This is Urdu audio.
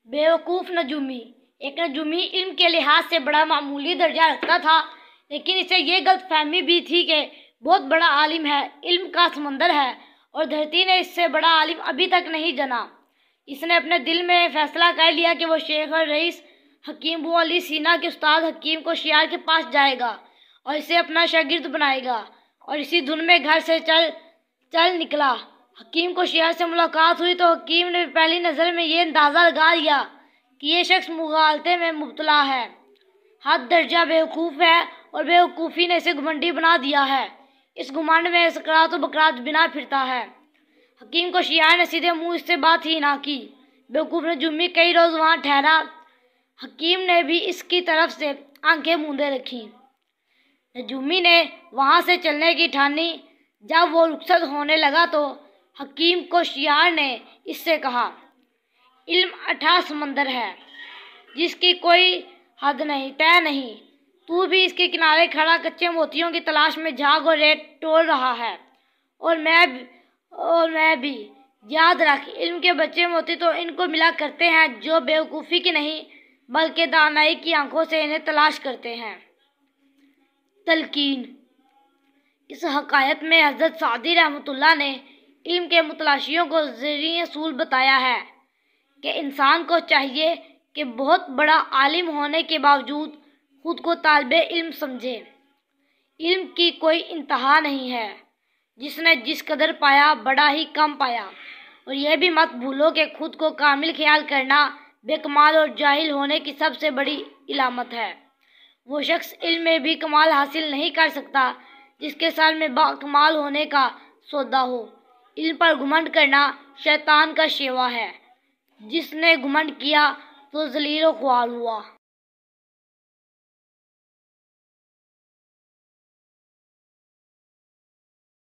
بیوقوف نجومی۔ ایک نجومی علم کے لحاظ سے بڑا معمولی درجہ رکھتا تھا، لیکن اسے یہ غلط فہمی بھی تھی کہ بہت بڑا عالم ہے، علم کا سمندر ہے اور دھرتی نے اس سے بڑا عالم ابھی تک نہیں جنا۔ اس نے اپنے دل میں فیصلہ کر لیا کہ وہ شیخ اور رئیس حکیم ابو علی سینا کے استاد حکیم کوشیار کے پاس جائے گا اور اسے اپنا شاگرد بنائے گا، اور اسی دھن میں گھر سے چل نکلا۔ حکیم کوشیار سے ملاقات ہوئی تو حکیم نے پہلی نظر میں یہ اندازہ لگا لیا کہ یہ شخص مغالطے میں مبتلا ہے، حد درجہ بیوقوف ہے اور بیوقوفی نے اسے گھمنڈی بنا دیا ہے۔ اس گھمنڈ میں سکرات و بکرات بنا پھرتا ہے۔ حکیم کوشیار نے سیدھے منہ اس سے بات ہی نہ کی۔ بیوقوف نجومی کئی روز وہاں ٹھہرا۔ حکیم نے بھی اس کی طرف سے آنکھیں موندے رکھیں۔ نجومی نے وہاں سے چلنے کی ٹھانی۔ جب وہ رخصت ہونے لگا تو حکیم کوشیار نے اس سے کہا، علم اٹھا سمندر ہے جس کی کوئی حد نہیں، طے نہیں۔ تو بھی اس کے کنارے کھڑا کچے موتیوں کی تلاش میں جھاگ اور ریت ٹول رہا ہے، اور میں بھی۔ یاد رکھ، علم کے بچے موتی تو ان کو ملا کرتے ہیں جو بیوقوفی کی نہیں بلکہ دانائی کی آنکھوں سے انہیں تلاش کرتے ہیں۔ تلقین۔ اس حکایت میں حضرت سعدی رحمۃ اللہ نے علم کے متلاشیوں کو زرعی اصول بتایا ہے کہ انسان کو چاہیے کہ بہت بڑا عالم ہونے کے باوجود خود کو طالب علم سمجھے۔ علم کی کوئی انتہا نہیں ہے، جس نے جس قدر پایا بڑا ہی کم پایا۔ اور یہ بھی مت بھولو کہ خود کو کامل خیال کرنا بے کمال اور جاہل ہونے کی سب سے بڑی علامت ہے۔ وہ شخص علم میں بھی کمال حاصل نہیں کر سکتا جس کے سر میں با کمال ہونے کا سودا ہو۔ علم پر گھمنڈ کرنا شیطان کا شیوا ہے۔ جس نے گھمنڈ کیا تو ذلیل و خوار ہوا۔